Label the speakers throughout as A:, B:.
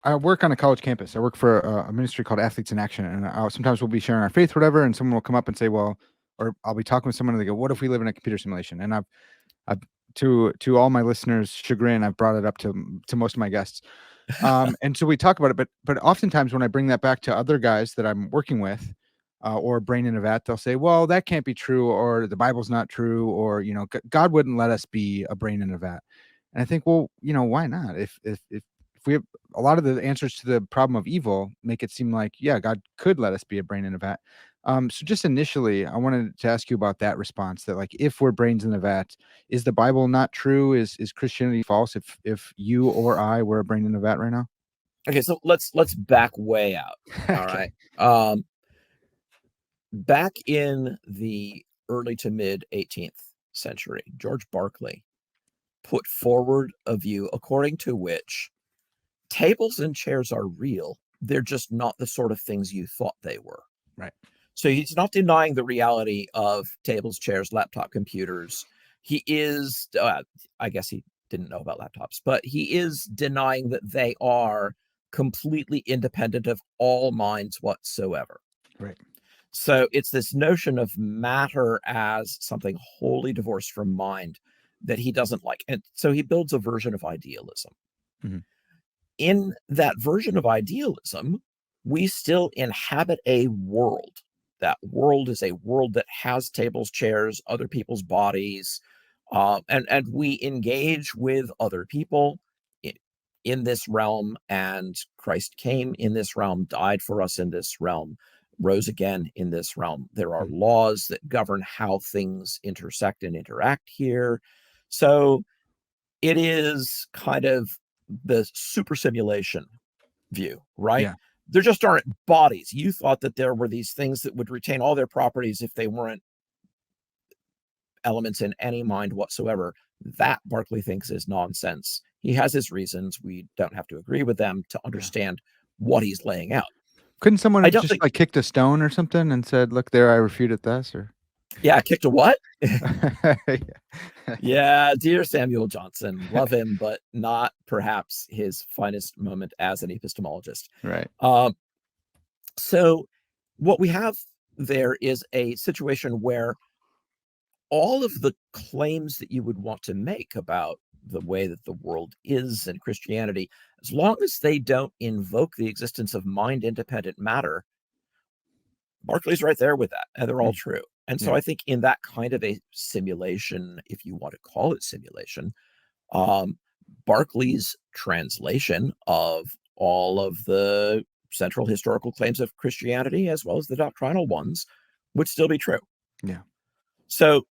A: I work on a college campus. I work for a ministry called Athletes in Action, and sometimes we'll be sharing our faith, whatever, and someone will come up and say, "Well," or I'll be talking with someone and they go, "What if we live in a computer simulation?" And I've to all my listeners' chagrin, I've brought it up to most of my guests, and so we talk about it. But oftentimes when I bring that back to other guys that I'm working with, or brain in a vat, they'll say, "Well, that can't be true," or "The Bible's not true," or God wouldn't let us be a brain in a vat. And I think, well, why not? If we have a lot of the answers to the problem of evil make it seem like, yeah, God could let us be a brain in a vat. So just initially, I wanted to ask you about that response that, like, if we're brains in a vat, is the Bible not true? Is Christianity false if you or I were a brain in a vat right now?
B: Okay, so let's back way out. All right.
A: Okay.
B: Back in the early to mid 18th century, George Berkeley put forward a view according to which tables and chairs are real. They're just not the sort of things you thought they were.
A: Right.
B: So he's not denying the reality of tables, chairs, laptop computers. He is, I guess he didn't know about laptops, but he is denying that they are completely independent of all minds whatsoever.
A: Right.
B: So it's this notion of matter as something wholly divorced from mind that he doesn't like. And so he builds a version of idealism.
A: Mhm.
B: In that version of idealism, we still inhabit a world. That world is a world that has tables, chairs, other people's bodies, and we engage with other people in, in this realm. And Christ came in this realm, died for us in this realm, rose again in this realm. There are
A: Mhm.
B: laws that govern how things intersect and interact here. So it is kind of the super simulation view, right?
A: Yeah.
B: There just aren't bodies. You thought that there were these things that would retain all their properties if they weren't elements in any mind whatsoever. That Berkeley thinks is nonsense. He has his reasons. We don't have to agree with them to
A: Yeah.
B: understand what he's laying out.
A: Couldn't someone
B: I
A: have
B: don't
A: just
B: think,
A: like kicked a stone or something and said, "Look there, I refuted this," or
B: yeah, kicked a what?
A: Yeah.
B: Yeah, dear Samuel Johnson, love him, but not perhaps his finest moment as an epistemologist.
A: Right.
B: Um, so what we have there is a situation where all of the claims that you would want to make about the way that the world is and Christianity, as long as they don't invoke the existence of mind independent matter, Berkeley's right there with that, and they're all
A: Mm.
B: true. And so
A: Yeah.
B: I think in that kind of a simulation, if you want to call it simulation, um, Berkeley's translation of all of the central historical claims of Christianity, as well as the doctrinal ones, would still be true.
A: Yeah.
B: So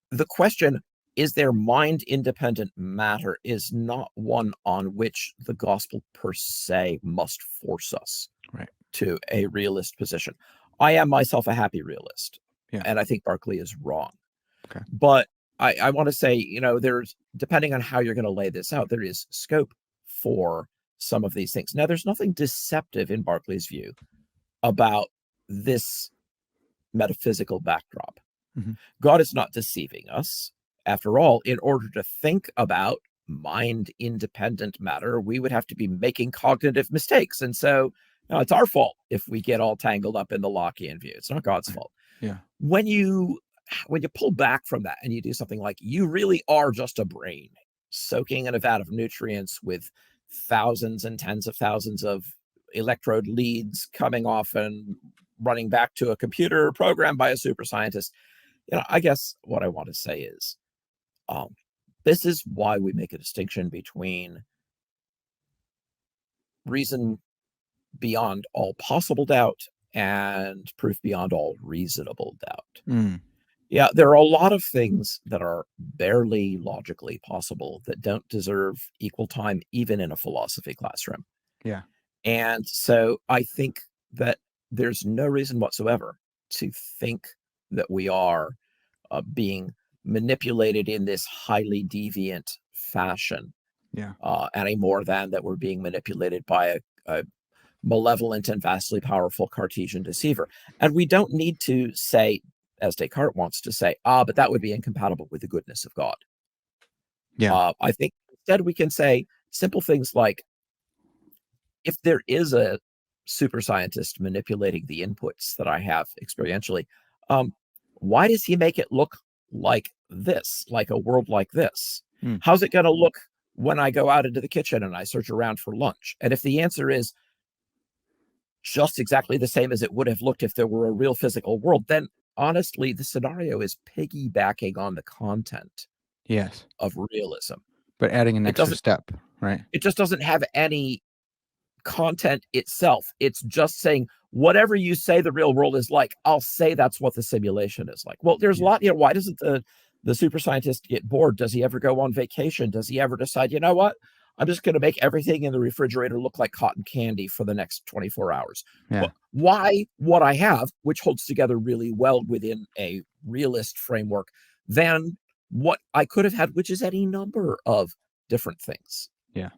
B: the question, is there mind independent matter, is not one on which the gospel per se must force us
A: Right.
B: to a realist position. I am myself a happy realist,
A: Yeah.
B: and I think Berkeley is wrong.
A: Okay.
B: But I want to say, there's, depending on how you're going to lay this out, there is scope for some of these things. Now, there's nothing deceptive in Berkeley's view about this metaphysical backdrop.
A: Mhm.
B: God is not deceiving us. After all, in order to think about mind independent matter, we would have to be making cognitive mistakes. And so it's our fault if we get all tangled up in the Lockean view. It's not God's
A: Right.
B: fault.
A: Yeah.
B: When you pull back from that and you do something like, you really are just a brain soaking in a vat of nutrients with thousands and tens of thousands of electrode leads coming off and running back to a computer programmed by a super scientist. I guess what I want to say is, um, this is why we make a distinction between reason beyond all possible doubt and proof beyond all reasonable doubt.
A: Mm.
B: Yeah, there are a lot of things that are barely logically possible that don't deserve equal time, even in a philosophy classroom.
A: Yeah.
B: And so I think that there's no reason whatsoever to think that we are being manipulated in this highly deviant fashion,
A: Yeah.
B: any more than that we're being manipulated by a malevolent and vastly powerful Cartesian deceiver. And we don't need to say, as Descartes wants to say, but that would be incompatible with the goodness of God.
A: Yeah.
B: I think instead we can say simple things like, if there is a super scientist manipulating the inputs that I have experientially, um, why does he make it look like this, like a world like this?
A: Hmm.
B: How's it going to look when I go out into the kitchen and I search around for lunch? And if the answer is just exactly the same as it would have looked if there were a real physical world, then honestly, the scenario is piggybacking on the content
A: Yes,
B: of realism.
A: but adding an
B: It
A: extra
B: doesn't,
A: step, right?
B: it just doesn't have any content itself. It's just saying whatever you say the real world is like, I'll say that's what the simulation is like. Well, there's a
A: Yeah.
B: lot, why doesn't the super scientist get bored? Does he ever go on vacation? Does he ever decide, you know what? I'm just going to make everything in the refrigerator look like cotton candy for the next 24 hours.
A: Yeah.
B: Why what I have, which holds together really well within a realist framework, than what I could have had, which is any number of different things.
A: Yeah.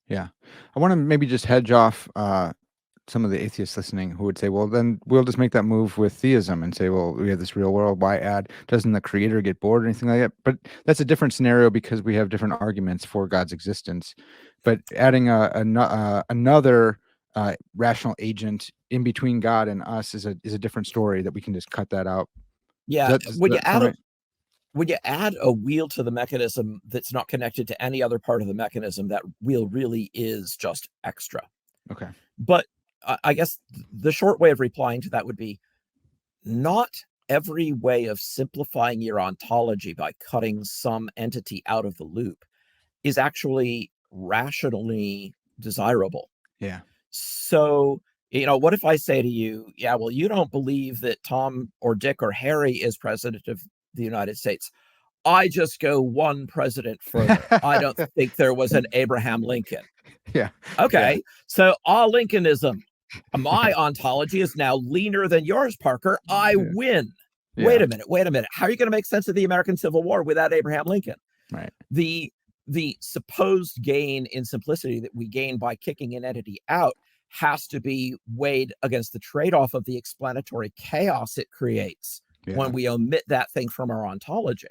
A: Yeah. I want to maybe just hedge off some of the atheists listening who would say, well, then we'll just make that move with theism and say, well, we have this real world. Why add? Doesn't the creator get bored or anything like that? But that's a different scenario because we have different arguments for God's existence. But adding another rational agent in between God and us is a different story that we can just cut that out.
B: Yeah,
A: Does
B: when you
A: that sound right?
B: add a wheel to the mechanism that's not connected to any other part of the mechanism, that wheel really is just extra.
A: Okay.
B: But I guess the short way of replying to that would be, not every way of simplifying your ontology by cutting some entity out of the loop is actually rationally desirable.
A: Yeah.
B: So, what if I say to you, yeah, well, you don't believe that Tom or Dick or Harry is president of the United States. I just go one president further. I don't think there was an Abraham Lincoln.
A: Yeah.
B: Okay, so all Lincolnism. My ontology is now leaner than yours, Parker. I
A: Yeah.
B: win.
A: Yeah.
B: Wait a minute. How are you going to make sense of the American Civil War without Abraham Lincoln?
A: Right.
B: The supposed gain in simplicity that we gain by kicking an entity out has to be weighed against the trade-off of the explanatory chaos it creates when we omit that thing from our ontology.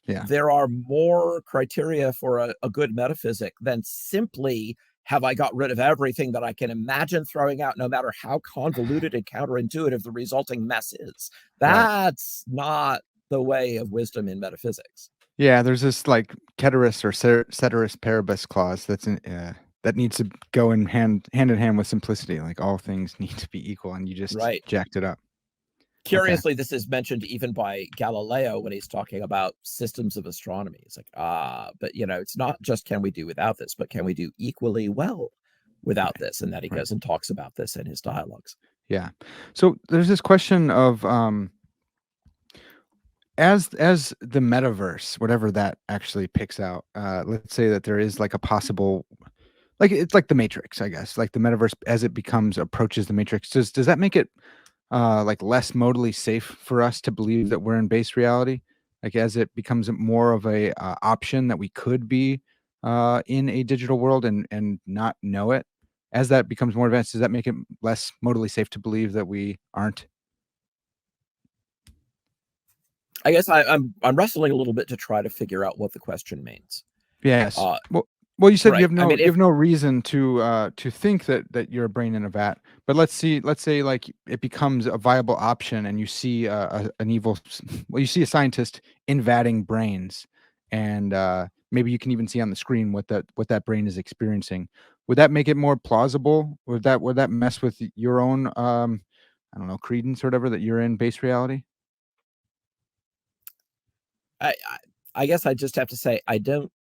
A: Yeah.
B: There are more criteria for a good metaphysic than simply, have I got rid of everything that I can imagine throwing out, no matter how convoluted and counterintuitive the resulting mess is. That's not the way of wisdom in metaphysics.
A: Yeah, there's this like ceteris or ceteris paribus clause that's that needs to go in hand in hand with simplicity. Like all things need to be equal, and you just
B: Right.
A: jacked it up.
B: Curiously, this is mentioned even by Galileo when he's talking about systems of astronomy. It's like, but it's not just can we do without this, but can we do equally well without this? And that he goes and talks about this in his dialogues.
A: Yeah. So there's this question of as the metaverse, whatever that actually picks out, let's say that there is like a possible, like it's like the Matrix, I guess, like the metaverse as it approaches the Matrix. Does that make it like less modally safe for us to believe that we're in base reality? Like as it becomes more of a option that we could be in a digital world and not know it. As that becomes more advanced, does that make it less modally safe to believe that we aren't?
B: I guess I'm wrestling a little bit to try to figure out what the question means.
A: Yes. Well, you said
B: right.
A: you have no
B: I mean,
A: you have no reason to think that you're a brain in a vat. But let's say like it becomes a viable option, and you see an evil, well, you see a scientist invatting brains, and maybe you can even see on the screen what that brain is experiencing. Would that make it more plausible? Would that mess with your own I don't know, credence or whatever that you're in base reality?
B: I guess I just have to say I don't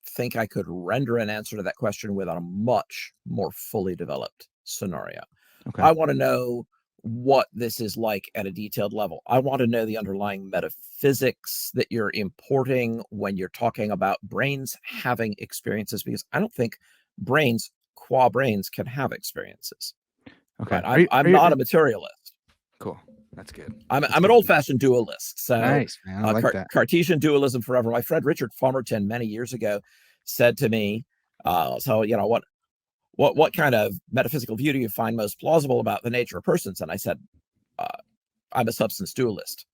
B: think I could render an answer to that question without a much more fully developed scenario.
A: Okay.
B: I want to know what this is like at a detailed level. I want to know the underlying metaphysics that you're importing when you're talking about brains having experiences, because I don't think brains, qua brains, can have experiences.
A: Okay.
B: Right? I'm not a materialist.
A: Cool. That's good.
B: I'm an old-fashioned dualist. So
A: Nice, man. I like that.
B: Cartesian dualism forever. My friend Richard Fumerton many years ago said to me, what kind of metaphysical view do you find most plausible about the nature of persons? And I said, I'm a substance dualist.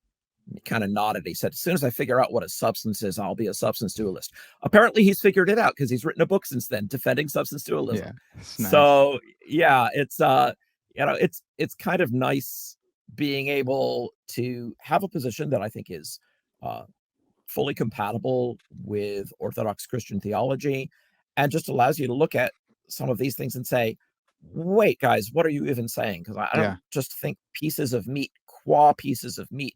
B: He kind of nodded. He said, "As soon as I figure out what a substance is, I'll be a substance dualist." Apparently, he's figured it out because he's written a book since then defending substance dualism.
A: Yeah, it's nice.
B: So yeah, it's kind of nice being able to have a position that I think is uh, fully compatible with Orthodox Christian theology, and just allows you to look at some of these things and say, wait, guys, what are you even saying? Because I don't
A: Yeah,
B: just think pieces of meat, qua pieces of meat,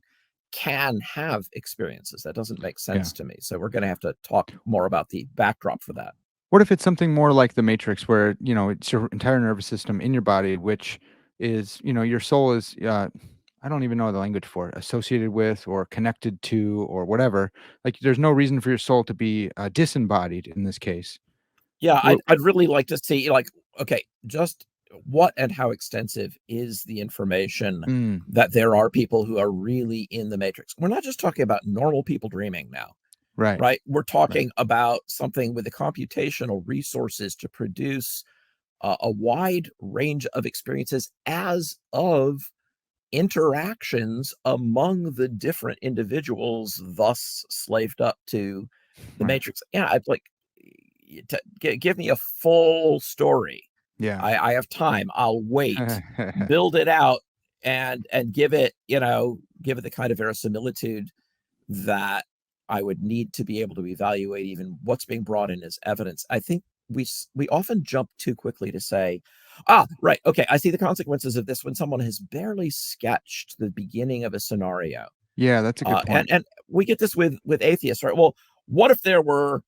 B: can have experiences. That doesn't make
A: yeah.
B: sense to me. So we're going to have to talk more about the backdrop for that.
A: What if it's something more like the Matrix where, it's your entire nervous system in your body, which is, your soul is, I don't even know the language for it, associated with or connected to or whatever. Like, there's no reason for your soul to be disembodied in this case.
B: Yeah,
A: Wh-
B: I'd really like to see, like, okay, just what and how extensive is the information
A: Mm,
B: that there are people who are really in the matrix? We're not just talking about normal people dreaming now,
A: right,
B: right? We're
A: right.
B: talking about something with the computational resources to produce a wide range of experiences as of interactions among the different individuals, thus slaved up to the
A: Right.
B: matrix. Yeah, I'd like give me a full story.
A: Yeah.
B: I have time. I'll wait, build it out, and give it, give it the kind of verisimilitude that I would need to be able to evaluate even what's being brought in as evidence. I think we often jump too quickly to say, ah, right, okay, I see the consequences of this when someone has barely sketched the beginning of a scenario.
A: Yeah, that's a good point.
B: And we get this with atheists, right? Well, what if there were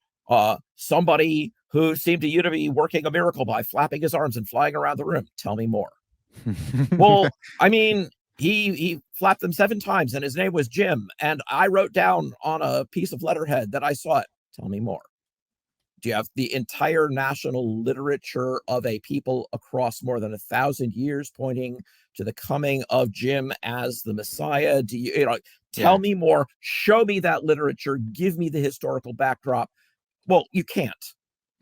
B: somebody who seemed to you to be working a miracle by flapping his arms and flying around the room? Tell me more. Well, I mean, he flapped them 7 times and his name was Jim, and I wrote down on a piece of letterhead that I saw it. Tell me more. Do you have the entire national literature of a people across more than 1,000 years pointing to the coming of Jim as the Messiah? Do tell
A: Yeah.
B: me more, show me that literature, give me the historical backdrop. Well, you can't.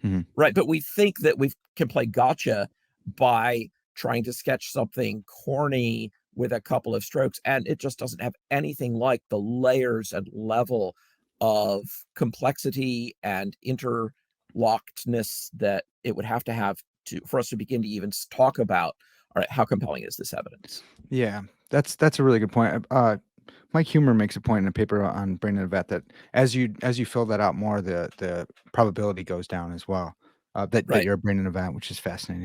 A: Mhm.
B: Right, but we think that we can play gotcha by trying to sketch something corny with a couple of strokes, and it just doesn't have anything like the layers and level of complexity and interlockedness that it would have to for us to begin to even talk about, all right, how compelling is this evidence?
A: Yeah, that's a really good point. Mike Humer makes a point in a paper on brain in a vat that as you fill that out more, the probability goes down as well. That
B: Right.
A: you're a brain in a vat, which is fascinating.